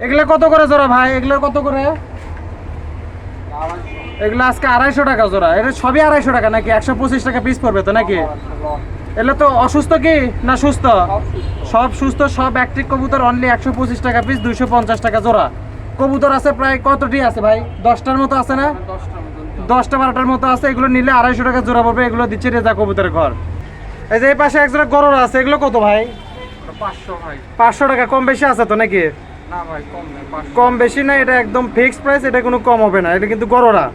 এগুলা কত করে জোড়া ভাই? এগুলা কত করে? এগুলো আজকে 250 টাকা জোড়া। এটা সবই 250 টাকা নাকি 125 টাকা পিস পড়বে তো নাকি? এগুলো তো অসুস্থ কি না সুস্থ? সব সুস্থ, সব অ্যাক্টিভ কবুতর। অনলি 125 টাকা পিস, 250 টাকা জোড়া। কবুতর আছে প্রায় কতটি আছে ভাই? 10টার মতো আছে না? 10টা 12টার মতো আছে। এগুলো নিলে 250 টাকা জোড়া পড়বে। এগুলো দিচ্ছে রেজা কবুতরের ঘর। এই যে এই পাশে এক জোড়া গরুর আছে, এগুলো কত ভাই? 500 ভাই। 500 টাকা। কম বেশি আছে তো নাকি? না ভাই কম না, 500। কম বেশি না, এটা একদম ফিক্সড প্রাইস। এটা কোনো কম হবে না, এটা কিন্তু গরুরা।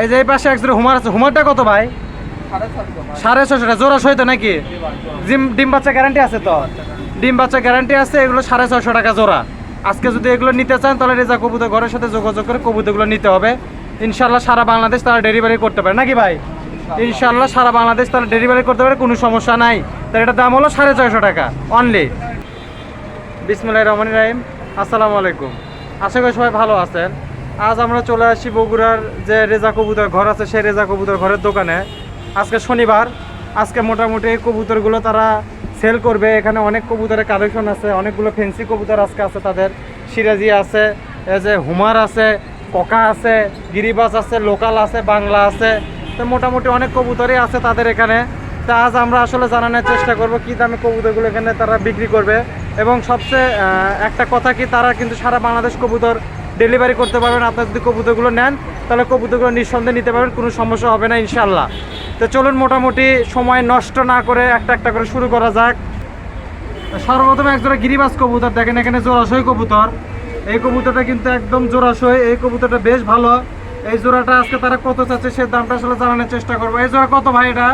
এই যে এই পাশে এক জোড়া হুমার আছে, হুমারটা কত ভাই? 650 টাকা জোড়া সহিত নাকি? ডিম বাচ্চা গ্যারান্টি আছে তো? ডিম বাচ্চা গ্যারান্টি আছে। এগুলো 650 টাকা জোড়া। আজকে যদি এগুলো নিতে চান তাহলে রেজা কবুতর ঘরের সাথে যোগাযোগ করে কবুতরগুলো নিতে হবে। ইনশাল্লাহ সারা বাংলাদেশ তারা ডেলিভারি করতে পারে নাকি ভাই? ইনশাল্লাহ সারা বাংলাদেশ তারা ডেলিভারি করতে পারে, কোনো সমস্যা নাই। তার এটার দাম হলো 650 টাকা অনলি। বিসমিল্লাহির রহমানির রহিম। আসসালামু আলাইকুম। আশা করি সবাই ভালো আছেন। আজ আমরা চলে আসছি বগুড়ার যে রেজা কবুতর ঘর আছে সেই রেজা কবুতর ঘরের দোকানে। আজকে শনিবার। আজকে মোটামুটি এই কবুতরগুলো তারা সেল করবে। এখানে অনেক কবুতরের কালেকশন আছে, অনেকগুলো ফেন্সি কবুতর আজকে আছে তাদের। সিরাজি আছে, এই যে হুমার আছে, ককা আছে, গিরিবাজ আছে, লোকাল আছে, বাংলা আছে। তো মোটামুটি অনেক কবুতরই আছে তাদের এখানে। তা আজ আমরা আসলে জানানোর চেষ্টা করব কী দামে কবুতরগুলো এখানে তারা বিক্রি করবে। এবং সবচেয়ে একটা কথা কি, তারা কিন্তু সারা বাংলাদেশ কবুতর ডেলিভারি করতে পারবেন। আপনারা যদি কবুতরগুলো নেন তাহলে কবুতরগুলো নিঃসন্দেহে নিতে পারবেন, কোনো সমস্যা হবে না ইনশাল্লাহ। তো চলুন মোটামুটি সময় নষ্ট না করে একটা একটা করে শুরু করা যাক। সর্বপ্রথম এক জোড়া গিরিবাজ কবুতর দেখেন, এখানে জোড়াশয় কবুতর। এই কবুতরটা কিন্তু একদম জোড়াশয়। এই কবুতরটা বেশ ভালো। এই জোড়াটা আজকে তারা কত চাচ্ছে সে দামটা আসলে জানানোর চেষ্টা করবো। এই জোড়া কত ভাই? এটা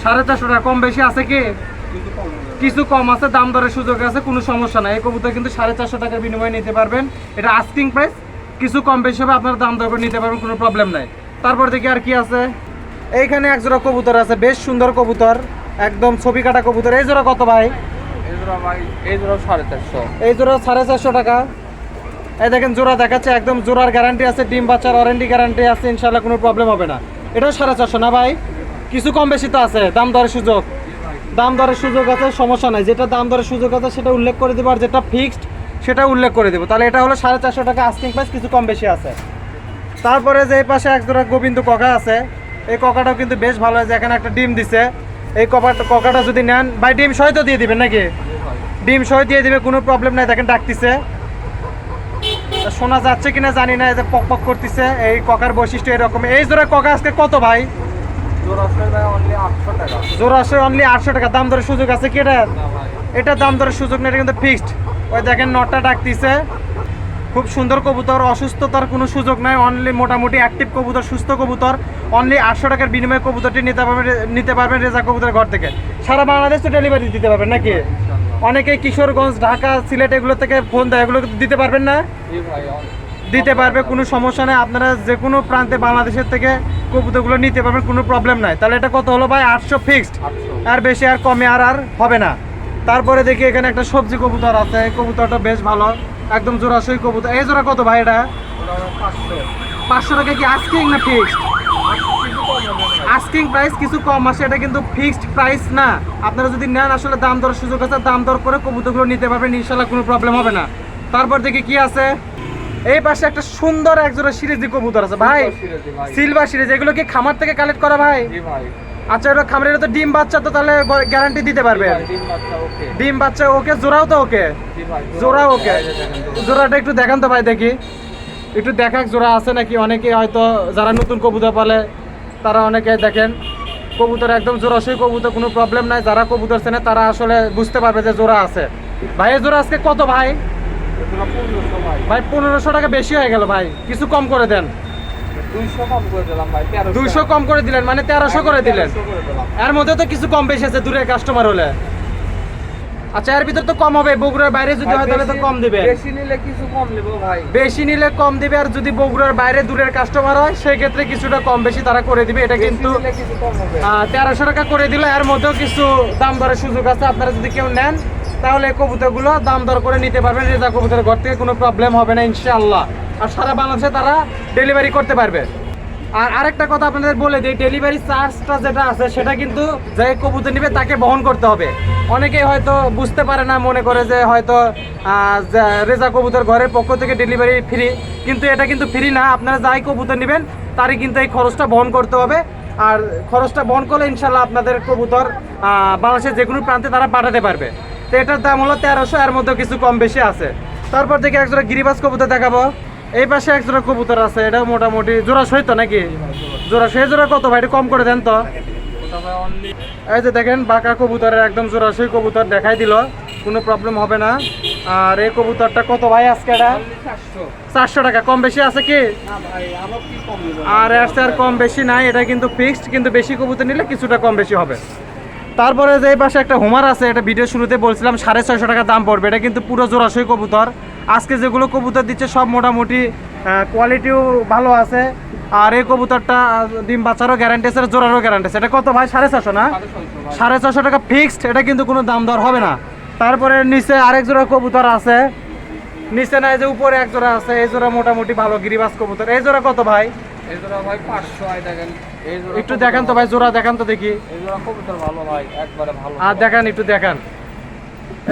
450 টাকা। কম বেশি আছে কি? কিছু কম আছে, দাম দরের সুযোগ আছে, কোনো সমস্যা নাই। এই কবুতর কিন্তু 450 টাকার বিনিময়ে নিতে পারবেন। এটা আস্কিং প্রাইস, কিছু কম বেশি হবে, আপনার দাম দর করে নিতে পারবেন, কোনো প্রবলেম নাই। তারপর দেখি আর কি আছে। এইখানে এক জোড়া কবুতর আছে, বেশ সুন্দর কবুতর, একদম ছবি কাটা কবুতর। এই জোড়া কত ভাই? এই জোড়া ভাই, এই জোড়া 450। এই জোড়া 450 টাকা। এই দেখেন জোড়া দেখাচ্ছে, একদম জোড়ার গ্যারান্টি আছে, ডিম বাচ্চার ওয়ারেন্টি গ্যারান্টি আছে, ইনশাল্লাহ কোনো প্রবলেম হবে না। এটাও 450 না ভাই? কিছু কম বেশি তো আছে, দাম দরের সুযোগ। দাম দরের সুযোগ আছে, সমস্যা নাই। যেটা দাম দরের সুযোগ আছে সেটা উল্লেখ করে দেবো, আর যেটা ফিক্সড সেটা উল্লেখ করে দেবো। তাহলে এটা হলো 450 টাকা আস্কিং প্রাইস, কিছু কম বেশি আছে। তারপরে যে এই পাশে এক জোড়া গোবিন্দ ককা আছে। এই ককাটাও কিন্তু বেশ ভালো আছে, এখানে একটা ডিম দিছে। এই ককাটা যদি নেন ভাই, ডিম সহ তো দিয়ে দিবেন নাকি? ডিম সহ দিয়ে দিবে, কোনো প্রবলেম নাই। দেখেন ডাকতিছে, শোনা যাচ্ছে কিনা জানি না, এই যে পক পক করতেছে। এই ককার বৈশিষ্ট্য এরকম। এই জোড়া ককা আজকে কত ভাই? জোড়া আসে অনলি 800 টাকা। দাম দরের সুযোগ আছে কি এটা? এটা দাম দরের সুযোগ নেই, এটা কিন্তু ফিক্সড। ওই দেখেন নটটা ডাকতিছে, খুব সুন্দর কবুতর, অসুস্থতার কোনো সুযোগ নাই। অনলি মোটামুটি অ্যাক্টিভ কবুতর, সুস্থ কবুতর। অনলি 800 টাকার বিনিময়ে কবুতরটি নিতে পারবেন রেজা কবুতরের ঘর থেকে। সারা বাংলাদেশ তো ডেলিভারি দিতে পারবেন নাকি? অনেকে কিশোরগঞ্জ, ঢাকা, সিলেট এগুলো থেকে ফোন দেয়, এগুলো দিতে পারবেন না? দিতে পারবে, কোনো সমস্যা নেই। আপনারা যে কোনো প্রান্তে বাংলাদেশের থেকে কবুতরগুলো নিতে পারবেন, কোনো প্রবলেম নাই। তাহলে এটা কত হলো ভাই? 800 ফিক্সড। আর বেশি আর কমে আর হবে না। তারপরে দেখি এখানে একটা সবজি কবুতর আছে। এই কবুতরটা বেশ ভালো, একদম জোড়াশই কবুতর। এই জোড়া কত ভাই? এটা 500 টাকা। কি আস্কিং না ফিক্সড? আস্কিং প্রাইস, কিছু কম আসে, এটা কিন্তু ফিক্সড প্রাইস না। আপনারা যদি নেন আসলে দাম দরের সুযোগ আছে, দাম দর করে কবুতরগুলো নিতে পারবেন, ইনশাল্লাহ কোনো প্রবলেম হবে না। তারপর দেখি কি আছে। এই পাশে একটা সুন্দর একজোড়া সিরাজি কবুতর আছে ভাই, সিলভার সিরিজ। এগুলো কি খামার থেকে কালেক্ট করা ভাই? আচ্ছা, এটা খামারের তো ডিম বাচ্চা, তো তাহলে গ্যারান্টি দিতে পারবে? ডিম বাচ্চা ওকে, জোড়াও তো ওকে? জোড়া ওকে। জোড়াটা একটু দেখান তো ভাই, দেখি একটু দেখাক জোড়া আছে নাকি। অনেকে হয়তো যারা নতুন কবুতর পালে তারা অনেকে দেখেন কবুতর একদম জোড়াশই কবুতর, কোনো প্রবলেম নাই। যারা কবুতর চেনে তারা আসলে বুঝতে পারবে যে জোড়া আছে। ভাই এই জোড়া আজকে কত ভাই? ভাই 1500 টাকা বেশি হয়ে গেল ভাই, কিছু কম করে দেন। 200 কম করে দিলাম ভাই। 200 কম করে দিলেন মানে 1300 করে দিলেন। এর মধ্যে তো কিছু কম বেশি আছে দূরের কাস্টমার হলে। আচ্ছা, এর ভিতর তো কম হবে। বগুড়ার বাইরে যদি হয় তাহলে তো কম দিবে। বেশি নিলে কিছু কম নেব ভাই। বেশি নিলে কম দিবে, আর যদি বগুড়ার বাইরে দূরের কাস্টমার হয় সেই ক্ষেত্রে কিছুটা কম বেশি তারা করে দিবে। এটা কিন্তু 1300 টাকা করে দিল। এর মধ্যেও কিছু দাম দরের সুযোগ আছে। আপনারা যদি কেউ নেন তাহলে কবুতরগুলো দাম দর করে নিতে পারবেন রেজা কবুতরের ঘর থেকে, কোনো প্রবলেম হবে না ইনশাআল্লাহ। আর সারা বাংলাদেশে তারা ডেলিভারি করতে পারবে। আর আরেকটা কথা আপনাদের বলে দিই, ডেলিভারি চার্জটা যেটা আছে সেটা কিন্তু যে কবুতর নেবে তাকে বহন করতে হবে। অনেকেই হয়তো বুঝতে পারে না, মনে করে যে হয়তো রেজা কবুতর ঘরের পক্ষ থেকে ডেলিভারি ফ্রি, কিন্তু এটা কিন্তু ফ্রি না। আপনারা যাই কবুতর নেবেন তারই কিন্তু এই খরচটা বহন করতে হবে। আর খরচটা বহন করলে ইনশাল্লাহ আপনাদের কবুতর বাংলাদেশের যে কোনো প্রান্তে তারা পাঠাতে পারবে। তো এটার দাম হলো 1300, এর মধ্যে কিছু কম বেশি আছে। তারপর থেকে একজোড়া গিরিবাজ কবুতর দেখাবো। এই পাশে একজোড়া কবুতর আছে, এটা মোটামুটি জোড়া সহিত নাকি জোড়া, সেই জোড়া কত ভাই, এটা কম করে দেন তো। ওটা ভাই অনলি এই যে দেখেন বাঁকা কবুতরের একদম জোড়াশই কবুতর দেখাই দিল, কোনো প্রবলেম হবে না। আর এই কবুতরটা কত ভাই আজকে? এটা 400। 400 টাকা। কম বেশি আছে কি? না ভাই আবার কি কম দিব? আর এর চেয়ে আর কম বেশি নাই, এটা কিন্তু ফিক্সড, কিন্তু বেশি কবুতর নিলে কিছুটা কম বেশি হবে। তারপরে যে এই পাশে একটা হুমার আছে, এটা ভিডিও শুরুতে বলছিলাম 650 টাকা দাম পড়বে। এটা কিন্তু পুরো জোড়াশই কবুতর। আজকে যেগুলো কবুতর দিচ্ছে সব মোটামুটি কোয়ালিটিও ভালো আছে। আর এই কবুতরটা ডিম বাচ্চারও গ্যারান্টি আছে, জোড়ারও গ্যারান্টি আছে। এটা কত ভাই? 450 না? 450 টাকা ফিক্সড, এটা কিন্তু কোনো দাম দর হবে না। তারপরে নিচে আরেক জোড়া কবুতর আছে, নিচে না, এই যে উপরে এক জোড়া আছে, এই জোড়া মোটামুটি ভালো গিরিবাজ কবুতর। এই জোড়া কত ভাই? এই জোড়া ভাই 500। আই দেখেন এই জোড়া একটু দেখান তো ভাই, জোড়া দেখান তো দেখি। এই জোড়া কবুতর ভালো ভাই, একবারে ভালো। আর দেখান, একটু দেখান।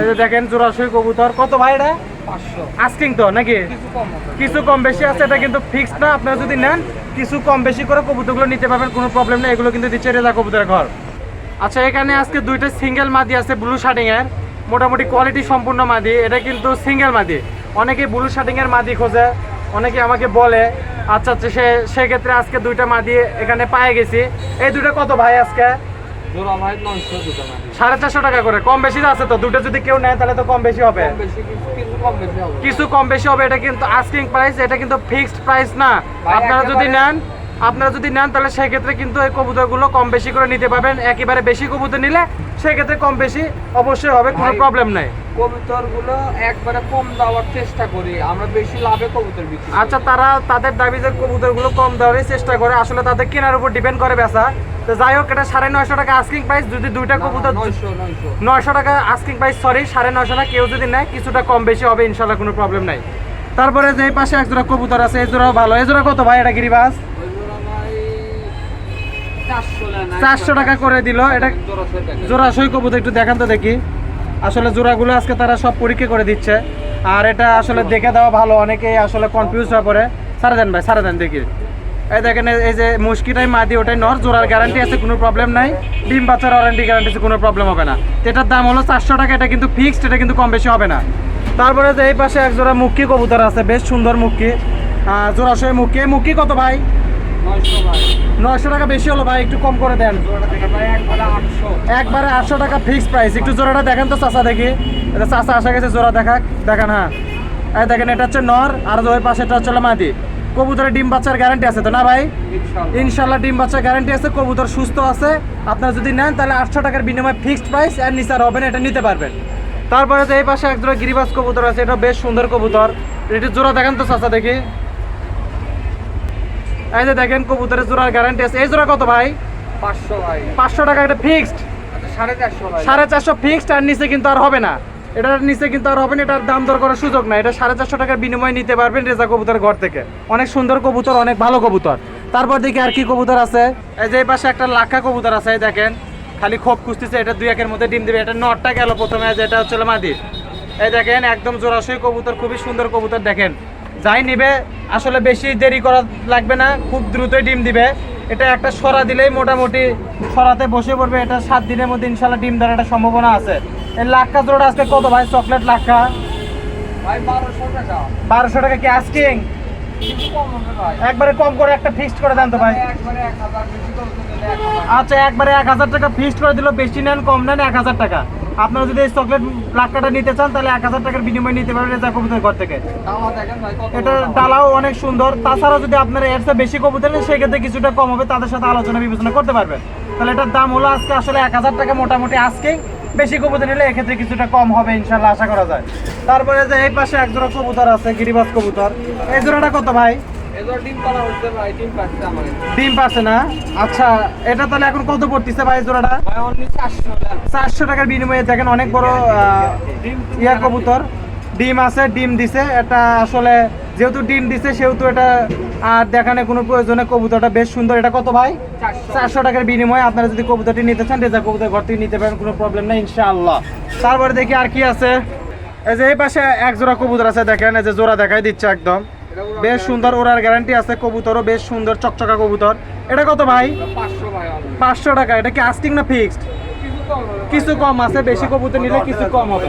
এই যে দেখেন জোড়াশই কবুতর। কত ভাই এটা? 500। আস্কিং তো নাকি? কিছু কম হবে। কিছু কম বেশি আছে, এটা কিন্তু ফিক্সড না। আপনারা যদি নেন কিছু কম বেশি করে কবুতরগুলো নিতে পারবেন, কোনো প্রবলেম নেই। এগুলো কিন্তু দিচ্ছে রেজা কবুতরের ঘর। আচ্ছা, এখানে আজকে দুইটা সিঙ্গেল মাদি আছে ব্লু শার্টিং এর, মোটামুটি কোয়ালিটি সম্পূর্ণ মাদি। এটা কিন্তু সিঙ্গেল মাদি। অনেকে ব্লু শার্টিং এর মাদি খোঁজে, অনেকে আমাকে বলে। আচ্ছা আচ্ছা, সেক্ষেত্রে আজকে দুইটা মাদি এখানে পায়ে গেছি। এই দুইটা কত ভাই আজকে? জোড়া ভাই 900 দুটো না। 450 টাকা করে। কম বেশি আছে তো, দুটো যদি কেউ নেয় তাহলে তো কম বেশি হবে। কম বেশি কিছু কম বেশি হবে। কিছু কম বেশি হবে। এটা কিন্তু আস্কিং প্রাইস, এটা কিন্তু ফিক্সড প্রাইস না। ভাই, আপনারা যদি একেবারে- নেন তাহলে সেক্ষেত্রে কিন্তু এই কবুতরগুলো কম বেশি করে নিতে পারবেন। একেবারে বেশি কবুতর নিলে সেক্ষেত্রে কম বেশি অবশ্যই হবে, কোনো ভাই, প্রবলেম নাই। কবুতরগুলো একবারে কম দেওয়ার চেষ্টা করি আমরা, বেশি লাভে কবুতর বিক্রি করি। আচ্ছা, তারা তাদের দাবি যে কবুতরগুলো কম দেওয়ারই চেষ্টা করে, আসলে তাদের কেনার উপর ডিপেন্ড করে বেচা। তো যাই হোক, এটা 950 টাকা আস্কিং প্রাইস। যদি দুইটা কবুতর 900 900 টাকা আস্কিং প্রাইস, সরি 950 না, কেউ যদি নেয় কিছুটা কম বেশি হবে ইনশাল্লাহ, কোনো প্রবলেম নাই। তারপরে যে এই পাশে এক জোড়া কবুতর আছে, এই জোড়াও ভালো। এই জোড়া কত ভাই? এটা গিরিবাজ ওই জোড়া ভাই 400 না। 400 টাকা করে দিল। এটা জোড়া সে দেখেন। জোড়া সই কবুতর, একটু দেখান তো দেখি। আসলে জোড়াগুলো আজকে তারা সব পরীক্ষা করে দিচ্ছে, আর এটা আসলে দেখে দেওয়া ভালো। অনেকেই আসলে কনফিউজ হয়ে পড়ে। সারা দেন ভাই, সারা দেন দেখি। এই দেখেন, এই যে মুশকিটাই মাদি, ওটাই নর। জোড়ার গ্যারান্টি আছে, কোনো প্রবলেম নাই। ডিম বাচ্চার ওয়ারেন্টি গ্যারান্টি আছে, কোনো প্রবলেম হবে না। তো এটার দাম হলো 400 টাকা। এটা কিন্তু ফিক্সড, এটা কিন্তু কম বেশি হবে না। তারপরে যে এই পাশে এক জোড়া মুক্কি কবুতর আছে, বেশ সুন্দর মুক্কি, জোড়া সই মুক্কি। এই মুক্কি কত ভাই? 900 ভাই। 900 টাকা বেশি হলো ভাই, একটু কম করে দেন। জোড়াটা থেকে ভাই একবারে 800। একবারে 800 টাকা ফিক্সড প্রাইস। একটু জোড়াটা দেখেন তো চাচা দেখি। এটা চাচা আসা গেছে, জোড়া দেখান। হ্যাঁ, এই দেখেন, এটা হচ্ছে নর, আর ওই পাশেটা হচ্ছে মাদি। কবুতরের ডিম বাচ্চার গ্যারান্টি আছে তো না ভাই? ইনশাআল্লাহ। ইনশাল্লাহ ডিম বাচ্চার গ্যারান্টি আছে, কবুতর সুস্থ আছে। আপনারা যদি নেন তাহলে 800 টাকার বিনিময়ে ফিক্সড প্রাইস, আর নিচে আর হবে না, এটা নিতে পারবেন। তারপরে তো এই পাশে এক জোড়া গিরিবাজ কবুতর আছে, এটা বেশ সুন্দর কবুতর। এটা জোড়া দেখেন তো চাচা দেখি। এই যে দেখেন, কবুতরের জোড়ার গ্যারান্টি আছে। এই জোড়া কত ভাই? 500 ভাই। 500 টাকা, এটা ফিক্সড। আচ্ছা 450 ভাই। 450 ফিক্সড, আর নিচে কিন্তু আর হবে না। এটার নিচে কিন্তু আর হবে না, এটার দাম দর করার সুযোগ নাই। এটা 450 টাকার বিনিময়ে নিতে পারবেন রেজা কবুতরের ঘর থেকে। অনেক সুন্দর কবুতর, অনেক ভালো কবুতর। তারপর দেখি আর কি কবুতর আছে। এই যে এই পাশে একটা লাক্ষা কবুতর আছে, এই দেখেন, খালি খোপ খুঁজতেছে। এটা 2-1 এর মধ্যে ডিম দেবে। এটা নটটা গেল প্রথমে, যেটা হচ্ছে মাদি। এই দেখেন, একদম জোড়াশই কবুতর, খুবই সুন্দর কবুতর। দেখেন, যাই নিবে আসলে বেশি দেরি করা লাগবে না, খুব দ্রুতই ডিম দিবে। এটা একটা সরা দিলেই মোটামুটি সরাতে বসে পড়বে। এটা 7 দিনের মধ্যে ইনশাল্লাহ ডিম দেওয়ার একটা সম্ভাবনা আছে। এই লাক্ষা জোড়া আজকে কত ভাই? চকলেট লাক্ষা ভাই 1200 টাকা। 1200 টাকা কি আস্কিং? কিছু কম হবে ভাই। একবারে কম করে একটা ফিক্সড করে দেন তো ভাই। একবারে 1000 বেশি করে দিলে 1000। আচ্ছা, একবারে 1000 টাকা ফিক্সড করে দিল। বেশি নেন কম নেন 1000 টাকা। আপনারা যদি এই চকলেট লাক্ষাটা নিতে চান তাহলে 1000 টাকার বিনিময়ে নিতে পারবেন রেজা কবুতরের ঘর থেকে। ডালা দেখেন ভাই কত এটা বড় ডালা। ডালাও অনেক সুন্দর। তাছাড়া যদি আপনারা এর চেয়ে বেশি কবুতর নেন সেক্ষেত্রে কিছুটা কম হবে, তাদের সাথে আলোচনা বিবেচনা করতে পারবেন। তাহলে এটার দাম হলো আজকে আসলে 1000 টাকা মোটামুটি আজকেই। বেশি কবুতর নিলে এক্ষেত্রে কিছুটা কম হবে ইনশাল্লাহ, আশা করা যায়। তারপরে যে এই পাশে এক জোড়া কবুতর আছে, গিরিবাজ কবুতর। এই জোড়াটা কত ভাই? এজোর ডিম পালা হচ্ছে ভাই, ডিম পাচ্ছে আমাদের। ডিম পাচ্ছে না? আচ্ছা, এটা তাহলে এখন কত পড়তেছে ভাই জোড়াটা? ভাই অনলি 400 টাকা। 400 টাকার বিনিময়ে দেখেন, অনেক বড় ডিম ইয়া কবুতর। ডিম আছে, ডিম দিছে। এটা আসলে যেহেতু ডিম দিছে সেহেতু এটা আর দেখানোর কোনো প্রয়োজনে কবুতরটা বেশ সুন্দর। এটা কত ভাই? 400 400 টাকার বিনিময়ে আপনারা যদি কবুতরটি নিতে চান রেজা কবুতর ঘর থেকে নিতে পারেন, কোনো প্রবলেম নেই ইনশাআল্লাহ। তারপরে দেখি আর কি আছে। এই যে এই পাশে এক জোড়া কবুতর আছে, দেখেন এই যে জোড়া দেখাই দিচ্ছে একদম বেশ সুন্দর, ওরার গ্যারান্টি আছে। কবুতরও বেশ সুন্দর চকচকা কবুতর। এটা কত ভাই? 500 ভাই হবে। 500 টাকা। এটা কি আস্কিং না ফিক্সড? কিছু কম হবে। কিছু কম আছে, বেশি কবুতর নিলে কিছু কম হবে।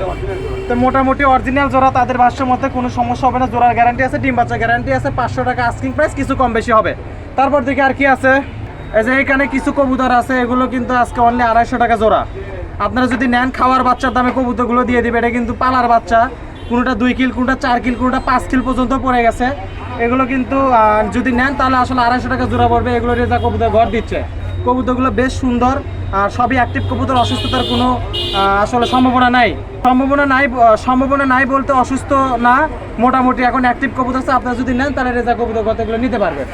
তো মোটামুটি অরিজিনাল জোড়া তাদের ভাষ্য মতে কোনো সমস্যা হবে না, জোড়ার গ্যারান্টি আছে, ডিম বাচ্চা গ্যারান্টি আছে। 500 টাকা আস্কিং প্রাইস, কিছু কম বেশি হবে। তারপর দেখি আর কি আছে। এই যে এখানে কিছু কবুতর আছে, এগুলো কিন্তু আজকে অনলি 250 টাকা জোড়া। আপনারা যদি নেন খাওয়ার বাচ্চার দামে কবুতরগুলো দিয়ে দিবে। এটা কিন্তু পালার বাচ্চা, কোনোটা 2 কিল, কোনোটা 4 কিল, কোনোটা 5 কিল পর্যন্ত পড়ে গেছে। এগুলো কিন্তু যদি নেন তাহলে আসলে 250 টাকা জোড়া পড়বে। এগুলো রেজা কবুতর ঘর দিচ্ছে। কবুতরগুলো বেশ সুন্দর আর সবই অ্যাক্টিভ কবুতর, অসুস্থতার কোনো আসলে সম্ভাবনা নাই বলতে অসুস্থ না, মোটামুটি এখন অ্যাক্টিভ কবুতর আছে। আপনারা যদি নেন তাহলে রেজা কবুতর কতগুলো নিতে পারবেন।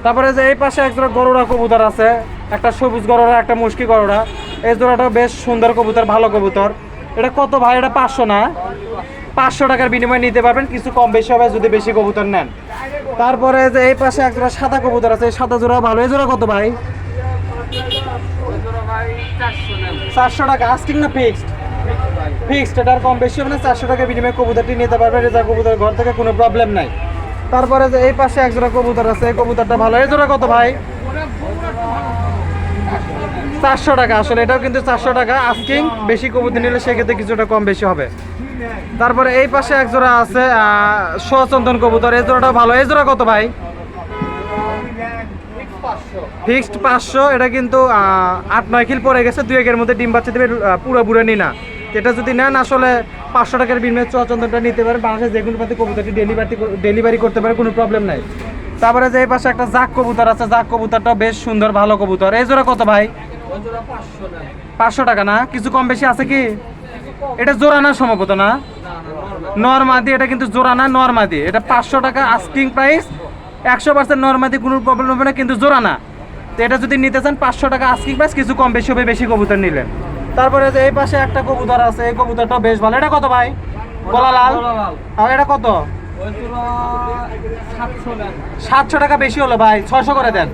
তারপরে যে এই পাশে এক জোড়া গরুড়া কবুতর আছে, একটা সবুজ গরুড়া, একটা মুশকি গরুড়া। এই জোড়াটাও বেশ সুন্দর কবুতর, ভালো কবুতর। এটা কত ভাই? এটা 500 না, 500 টাকার বিনিময়ে নিতে পারবেন, কিছু কম বেশি হবে যদি বেশি কবুতর নেন। তারপরে যে এই পাশে এক জোড়া সাদা কবুতর আছে, এই সাদা জোড়া ভালো। এই জোড়া কত ভাই? ওই জোড়া ভাই 400 নেন। 400 টাকা আস্কিং না ফিক্সড? ভাই ফিক্সড। এটার কম বেশি হবে না, 400 টাকার বিনিময়ে কবুতরটি নিতে পারবেন রেজা কবুতর ঘর থেকে, কোনো প্রবলেম নাই। তারপরে যে এই পাশে এক জোড়া কবুতর আছে, এই কবুতরটা ভালো। এই জোড়া কত ভাই? 400 টাকা। আসলে এটাও কিন্তু 400 টাকা আস্কিং, বেশি কবুতর নিলে সেক্ষেত্রে কিছুটা কম বেশি হবে। তারপরে এই পাশে এক জোড়া আছে সচন্দন কবুতর, এই জোড়াটাও ভালো। এই জোড়া কত ভাই? 500 ফিক্সড 500। এটা কিন্তু 8-9 কিল পরে গেছে, 2 একের মধ্যে ডিম বাচ্চা দেবে, পুরো বুড়ে নি না। এটা যদি নেন আসলে 500 টাকার বিনিময়ে চন্দনটা নিতে পারেন। বাংলাদেশের যে কোনো প্রান্তে কবুতরটি ডেলিভারি করতে পারে, কোনো প্রবলেম নাই। তারপরে যে এই পাশে একটা জাক কবুতর আছে, জাক কবুতরটা বেশ সুন্দর, ভালো কবুতর। এই জোড়া কত ভাই? ওই জোড়া 500 নেন। 500 টাকা না, কিছু কম বেশি আছে কি? এটা জোড়া না সম্ভবত না, না নরমাল। নরমাদি। এটা কিন্তু জোড়া না, নরমাদি। এটা 500 টাকা আস্কিং প্রাইস, 100% নরমাদি, কোনো প্রবলেম হবে না, কিন্তু জোড়া না। তো এটা যদি নিতে চান 500 টাকা আস্কিং প্রাইস, কিছু কম বেশি হবে বেশি কবুতর নিলেন। তারপরে যে এই পাশে একটা কবুতর আছে, এই কবুতরটাও বেশ ভালো। এটা কত ভাই? গলা লাল। গলালাল। আর এটা কত? ওই জোড়া 700 নেন। 700 টাকা বেশি হলো ভাই, 600 করে দেন।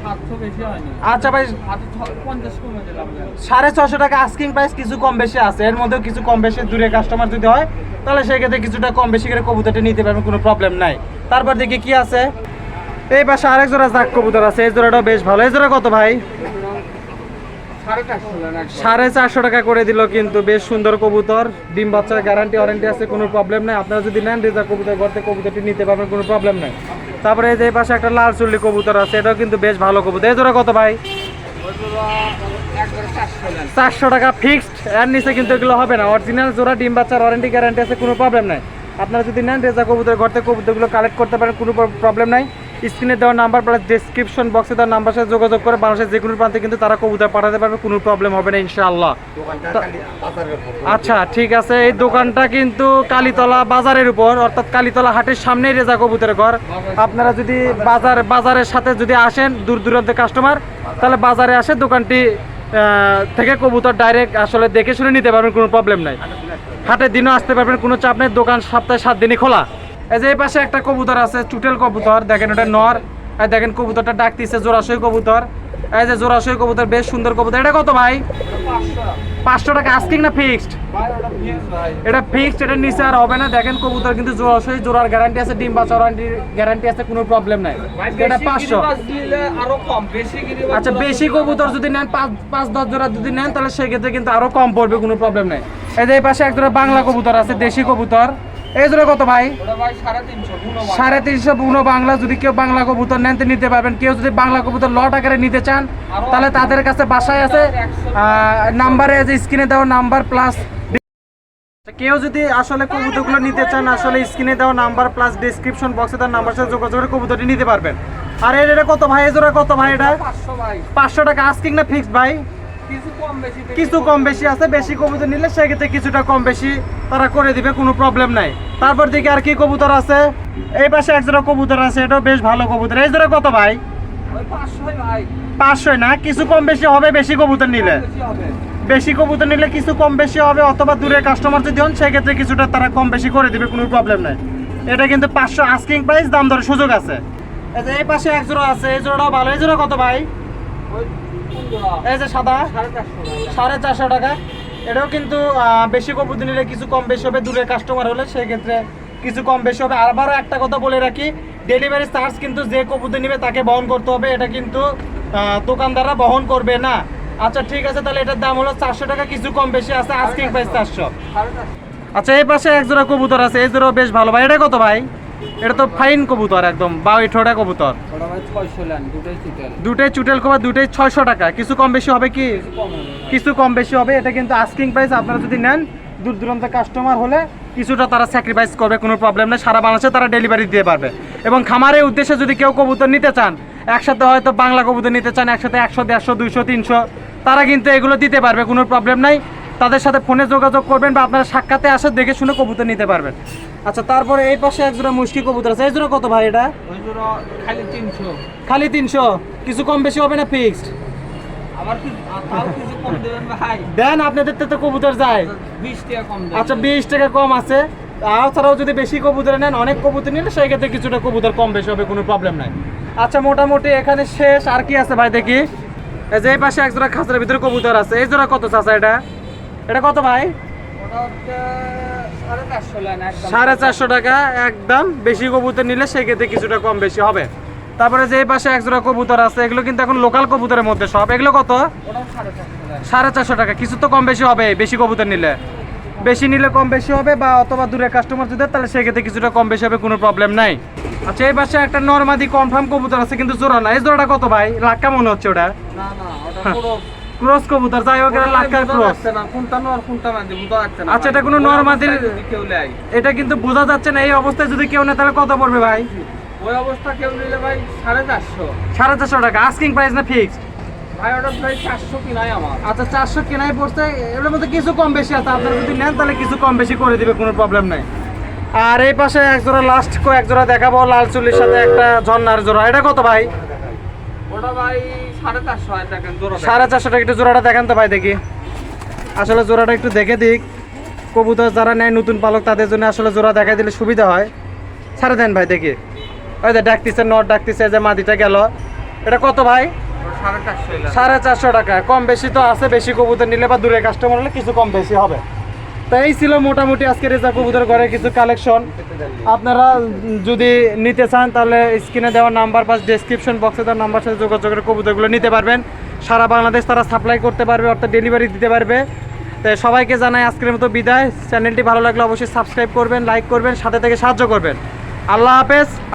700 বেশি হয়নি। আচ্ছা ভাই, আর 50 কমে দিলাম নেন। 650 টাকা আস্কিং প্রাইস, কিছু কম বেশি আছে। এর মধ্যেও কিছু কম বেশি, দূরে কাস্টমার যদি হয় তাহলে সেক্ষেত্রে কিছুটা কম বেশি করে কবুতরটা নিতে পারবেন, কোনো প্রবলেম নাই। তারপর দেখি কি আছে। এই পাশে আরেক জোড়া জাক কবুতর আছে, এই জোড়াটাও বেশ ভালো। এই জোড়া কত ভাই? 450 নেন একদম। 450 টাকা করে দিল, কিন্তু বেশ সুন্দর কবুতর, ডিম বাচ্চার গ্যারান্টি ওয়ারেন্টি আছে, কোনো প্রবলেম নাই। আপনারা যদি নেন রেজা কবুতর ঘর থেকে কবুতরটি নিতে পারবেন, কোনো প্রবলেম নাই। তারপরে এই যে এই পাশে একটা লাল চুল্লি কবুতর আছে, এটাও কিন্তু বেশ ভালো কবুতর। এই জোড়া কত ভাই? ওই জোড়া একবারে 400 নেন। 400 টাকা ফিক্সড। এর নিচে কিন্তু এগুলো হবে না, অরিজিনাল জোড়া, ডিম বাচ্চার ওয়ারেন্টি গ্যারান্টি আছে, কোনো প্রবলেম নাই। আপনারা যদি নেন রেজা কবুতর ঘর থেকে কবুতরগুলো কালেক্ট করতে পারেন, কোনো প্রবলেম নাই। স্ক্রিনে দেওয়ার নাম্বার প্লাস ডেসক্রিপশন বক্সে দেওয়ার নাম্বার সাথে যোগাযোগ করে বাংলাদেশের যে কোনো প্রান্তে কিন্তু তারা কবুতর পাঠাতে পারবে, কোনো প্রবলেম হবে না ইনশাআল্লাহ। আচ্ছা ঠিক আছে। এই দোকানটা কিন্তু কালীতলা বাজারের উপর, অর্থাৎ কালীতলা হাটের সামনেই রেজা কবুতরের ঘর। আপনারা যদি বাজারের সাথে যদি আসেন, দূর দূরান্তের কাস্টমার, তাহলে বাজারে আসে দোকানটি থেকে কবুতর ডাইরেক্ট আসলে দেখে শুনে নিতে পারবেন, কোনো প্রবলেম নাই। হাটের দিনও আসতে পারবেন, কোনো চাপ নেই, দোকান সপ্তাহে 7 দিনই খোলা। এই যে এই পাশে একটা কবুতর আছে, চুটেল কবুতর, দেখেন ওটা নর। আর দেখেন কবুতরটা ডাকতেছে, জোড়াশয় কবুতর। এই যে জোড়াশয় কবুতর, বেশ সুন্দর কবুতর। এটা কত ভাই? 500 টাকা আস্কিং না ফিক্সড? ভাই ওটা ফিক্স ভাই। এটা ফিক্সড, এটার নিচে আর হবে না। দেখেন কবুতর কিন্তু জোড়াশয়, জোড়ার গ্যারান্টি আছে, ডিম বাচ্চা গ্যারান্টি আছে, কোনো প্রবলেম নাই। এটা 500। দিলে আরো কম, বেশি গিরিবাজ। আচ্ছা বেশি কবুতর যদি নেন, 5-10 জোড়া যদি নেন, তাহলে সেক্ষেত্রে কিন্তু আরো কম পড়বে, কোনো প্রবলেম নাই। এই যে এই পাশে এক জোড়া বাংলা কবুতর আছে, দেশি কবুতর। এই জোড়া কত ভাই? ওটা ভাই 350 গুণ। 350 বুনো বাংলা। যদি কেউ বাংলা কবুতর নেন তো নিতে পারবেন। কেউ যদি বাংলা কবুতর লট আকারে নিতে চান তাহলে তাদের কাছে বাসায় আছে, নাম্বারে যে স্ক্রিনে দেওয়া নাম্বার প্লাস, কেউ যদি আসলে কবুতরগুলো নিতে চান আসলে স্ক্রিনে দেওয়া নাম্বার প্লাস ডেসক্রিপশন বক্সে তার নাম্বার সাথে যোগাযোগ করে কবুতরটি নিতে পারবেন। আর এটা কত ভাই? এই জোড়া কত ভাই? এটা 500 ভাই। 500 টাকা আস্কিং না ফিক্সড ভাই? কিছু কম বেশি। কিছু কম বেশি আছে, বেশি কবুতর নিলে সেক্ষেত্রে কিছুটা কম বেশি তারা করে দিবে, কোনো প্রবলেম নাই। তারপর দেখি আর কি কবুতর আছে। এই পাশে এক জোড়া কবুতর আছে, এটাও বেশ ভালো কবুতর। এই জোড়া কত ভাই? ওই 500 ভাই। 500 না, কিছু কম বেশি হবে বেশি কবুতর নিলে। বেশি হবে। বেশি কবুতর নিলে কিছু কম বেশি হবে, অথবা দূরে কাস্টমার যদি হন সেক্ষেত্রে কিছুটা তারা কম বেশি করে দিবে, কোনো প্রবলেম নাই। এটা কিন্তু 500 আস্কিং প্রাইস, দাম দরের সুযোগ আছে। এই যে এই পাশে এক জোড়া আছে, এই জোড়াটাও ভালো। এই জোড়া কত ভাই? ওই কোন জোড়া? এই যে সাদা 450 টাকা। 450 টাকা। এটাও কিন্তু বেশি কবুতর নিলে কিছু কম বেশি হবে, দূরের কাস্টমার হলে সেই ক্ষেত্রে কিছু কম বেশি হবে। আবারও একটা কথা বলে রাখি, ডেলিভারি চার্জ কিন্তু যে কবুতর নেবে তাকে বহন করতে হবে, এটা কিন্তু দোকানদাররা বহন করবে না। আচ্ছা ঠিক আছে, তাহলে এটার দাম হলো 400 টাকা, কিছু কম বেশি আছে, আস্কিং প্রাইস 400। 450। আচ্ছা এই পাশে এক জোড়া কবুতর আছে, এই জোড়াও বেশ ভালো ভাই। এটা কত ভাই? এটা তো ফাইন কবুতর, একদম বাউই ঠোঁটা কবুতর। ওটা ভাই 600 লেন, দুটোই চিকেন। দুটোই চুটেল কবা, দুটোই 600 টাকা। কিছু কম বেশি হবে কি? কম হবে ভাই। কিছু কম বেশি হবে, এটা কিন্তু আস্কিং প্রাইস। আপনারা যদি নেন দূর দূরান্ত কাস্টমার হলে কিছুটা তারা স্যাক্রিফাইস করবে, কোনো প্রবলেম নেই। সারা বাংলাদেশে তারা ডেলিভারি দিতে পারবে। এবং খামারের উদ্দেশ্যে যদি কেউ কবুতর নিতে চান, একসাথে হয়তো বাংলা কবুতর নিতে চান, একসাথে 100, 150, 200, 300, তারা কিন্তু এগুলো দিতে পারবে, কোনো প্রবলেম নাই। তাদের সাথে ফোনে যোগাযোগ করবেন বা আপনারা সাক্ষাতে আসে দেখে শুনে কবুতর নিতে পারবেন। আচ্ছা তারপরে এই পাশে এক জোড়া মুশকি কবুতর আছে, এই জোড়া কত ভাই? এটা ওই জোড়া খালি 300। খালি 300। কিছু কম বেশি হবে না ফিক্সড? আবার কি তাও কিছু কম দেবেন ভাই? দেন, আপনাদের তো কবুতর যায়। 20 টাকা কম দেবেন। আচ্ছা 20 টাকা কম আছে। তাছাড়াও যদি বেশি কবুতর নেন, অনেক কবুতর নিলে সেই ক্ষেত্রে কিছুটা কবুতর কম বেশি হবে, কোনো প্রবলেম নাই। আচ্ছা মোটামুটি এখানে শেষ। আর কি আছে ভাই দেখি? এই যে এই পাশে এক জোড়া খাঁচার ভিতরে কবুতর আছে, এই জোড়া কত চাচা? এটা এটা কত ভাই? ওটা হচ্ছে 450 লেন একদম। 450 টাকা একদম। বেশি কবুতর নিলে সেই ক্ষেত্রে কিছুটা কম বেশি হবে। তারপরে যে এই পাশে এক জোড়া কবুতর আছে, এগুলো কিন্তু এখন লোকাল কবুতরের মধ্যে সব। এগুলো কত? ওটাও 450 লেন। 450 টাকা। কিছু তো কম বেশি হবে, বেশি কবুতর নিলে। বেশি নিলে কম বেশি হবে, বা অথবা দূরের কাস্টমার যদি তাহলে সেক্ষেত্রে কিছুটা কম বেশি হবে, কোনো প্রবলেম নাই। আচ্ছা এই পাশে একটা নরমাদি কনফার্ম কবুতর আছে, কিন্তু জোড়া না। এই জোড়াটা কত ভাই? লাক্কা মনে হচ্ছে ওটা। না না, ওটা পুরো ক্রস কবুতর, যাই হোক এটা লাক্কার বোঝা ক্রস। যাচ্ছে না কোনটা নর কোনটা মাদি, বোঝা যাচ্ছে না। আচ্ছা, ভাই। এটা কোনো ওই নরমাদির- অবস্থায় যদি কেউ নেয়, এটা কিন্তু বোঝা যাচ্ছে না। এই অবস্থায় যদি কেউ নেয় তাহলে কত পড়বে ভাই? ওই অবস্থা কেউ নিলে ভাই 450। 450 টাকা আস্কিং প্রাইস না ফিক্সড? ভাই ওটা ভাই 400 কিনাই আমার। আচ্ছা 400 কেনাই পড়ছে, এর মধ্যে কিছু কম বেশি আছে। আপনারা যদি নেন তাহলে কিছু কম বেশি করে দিবে, কোনো প্রবলেম নাই। আর এই পাশে এক জোড়া লাস্ট এক জোড়া দেখাবো, লাল চুলির সাথে একটা ঝর্ণার জোড়া। এটা কত ভাই? ওটা ভাই 450 হয়, দেখেন জোড়া দেখেন। 450 টাকা। একটু জোড়াটা দেখান তো ভাই দেখি। আসলে জোড়াটা একটু দেখে দিক। কবুতর যারা নেয় নতুন পালক, তাদের জন্য আসলে জোড়া দেখা দিলে সুবিধা হয়। ছাড়ে দেন ভাই দেখি। ওই যে ডাকতেছে, নট ডাকতেছে, যে মাদিটা গেল। এটা কত ভাই? ওটা 450 লেন। 450 টাকা। কম বেশি তো আছে, বেশি কবুতর নিলে বা দূরে কাস্টমার হলে কিছু কম বেশি হবে। তো এই ছিল মোটামুটি আজকে রেজা কবুতর ঘরে কিছু কালেকশন। আপনারা যদি নিতে চান তাহলে স্ক্রিনে দেওয়া নাম্বার বা ডেসক্রিপশন বক্সে দেওয়া নাম্বার সাথে যোগাযোগ করে কবুতরগুলো নিতে পারবেন। সারা বাংলাদেশ তারা সাপ্লাই করতে পারবে, অর্থাৎ ডেলিভারি দিতে পারবে। তো সবাইকে জানাই আজকের মতো বিদায়। চ্যানেলটি ভালো লাগলে অবশ্যই সাবস্ক্রাইব করবেন, লাইক করবেন, সাথে থেকে সাহায্য করবেন। আল্লাহ হাফেজ।